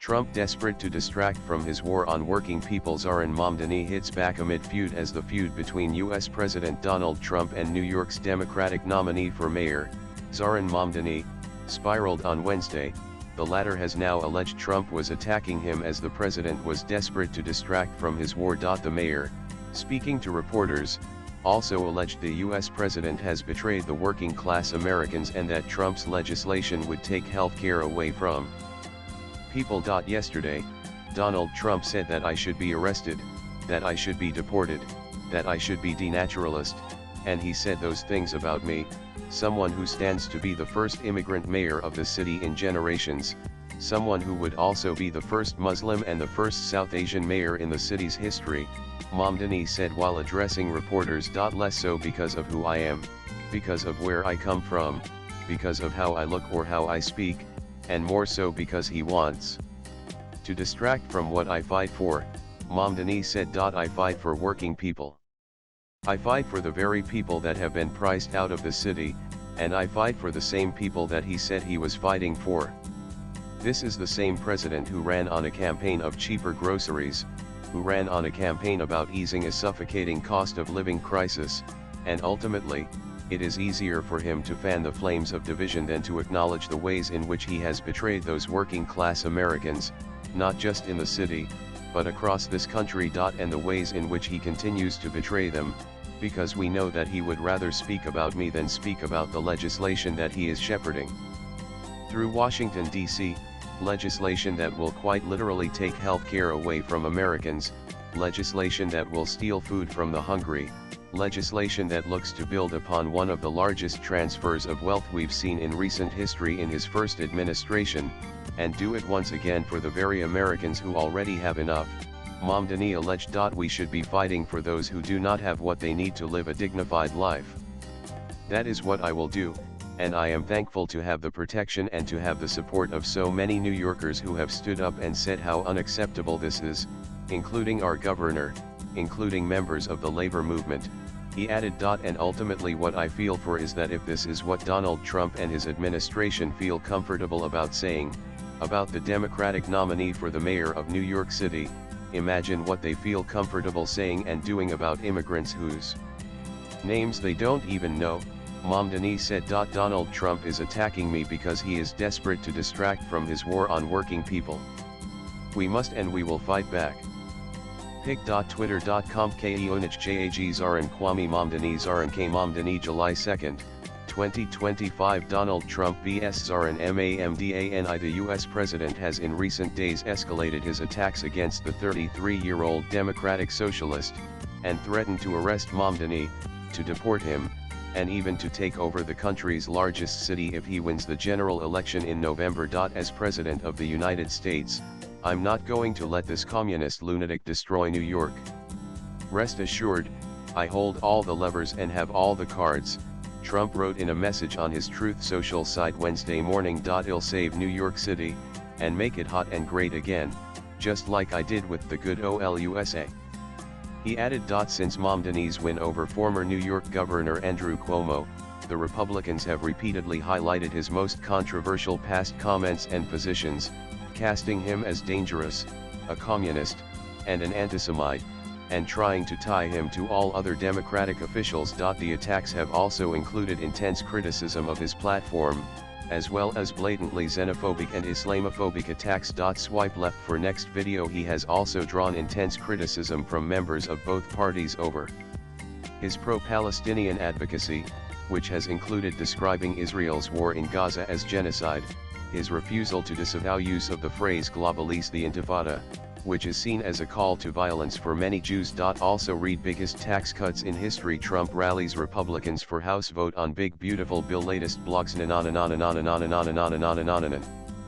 Trump desperate to distract from his war on working people. Zohran Mamdani hits back amid feud as the feud between U.S. President Donald Trump and New York's Democratic nominee for mayor, Zohran Mamdani, spiraled on Wednesday. The latter has now alleged Trump was attacking him as the president was desperate to distract from his war. The mayor, speaking to reporters, also alleged the U.S. president has betrayed the working class Americans and that Trump's legislation would take health care away from people. Yesterday, Donald Trump said that I should be arrested, that I should be deported, that I should be denaturalized, and he said those things about me, someone who stands to be the first immigrant mayor of the city in generations, someone who would also be the first Muslim and the first South Asian mayor in the city's history, Mamdani said while addressing reporters. Less so because of who I am, because of where I come from, because of how I look or how I speak, and more so because he wants to distract from what I fight for, Mamdani said. I fight for working people. I fight for the very people that have been priced out of the city, and I fight for the same people that he said he was fighting for. This is the same president who ran on a campaign of cheaper groceries, who ran on a campaign about easing a suffocating cost of living crisis, and ultimately, it is easier for him to fan the flames of division than to acknowledge the ways in which he has betrayed those working class Americans, not just in the city, but across this country. And the ways in which he continues to betray them, because we know that he would rather speak about me than speak about the legislation that he is shepherding through Washington, D.C., legislation that will quite literally take health care away from Americans, legislation that will steal food from the hungry, legislation that looks to build upon one of the largest transfers of wealth we've seen in recent history in his first administration, and do it once again for the very Americans who already have enough, Mamdani alleged. We should be fighting for those who do not have what they need to live a dignified life. That is what I will do, and I am thankful to have the protection and to have the support of so many New Yorkers who have stood up and said how unacceptable this is, including our governor, including members of the labor movement, he added. And ultimately what I feel for is that if this is what Donald Trump and his administration feel comfortable about saying, about the Democratic nominee for the mayor of New York City, imagine what they feel comfortable saying and doing about immigrants whose names they don't even know, Mamdani said. Donald Trump is attacking me because he is desperate to distract from his war on working people. We must and we will fight back. Pic.twitter.com Keonich Zohran Kwame Mamdani Zohran K. Mamdani July 2, 2025 Donald Trump vs Zohran Mamdani. The U.S. president has in recent days escalated his attacks against the 33-year-old Democratic socialist, and threatened to arrest Mamdani, to deport him, and even to take over the country's largest city if he wins the general election in November. As President of the United States, I'm not going to let this communist lunatic destroy New York. Rest assured, I hold all the levers and have all the cards, Trump wrote in a message on his Truth Social site Wednesday morning. I'll save New York City, and make it hot and great again, just like I did with the good old USA. He added. Since Mamdani's win over former New York Governor Andrew Cuomo, the Republicans have repeatedly highlighted his most controversial past comments and positions, casting him as dangerous, a communist, and an anti-Semite, and trying to tie him to all other Democratic officials. The attacks have also included intense criticism of his platform, as well as blatantly xenophobic and Islamophobic attacks. Swipe left for next video. He has also drawn intense criticism from members of both parties over his pro-Palestinian advocacy, which has included describing Israel's war in Gaza as genocide, his refusal to disavow use of the phrase globalise the Intifada, which is seen as a call to violence for many Jews. Also read biggest tax cuts in history. Trump rallies Republicans for House vote on big beautiful bill. Latest blogs.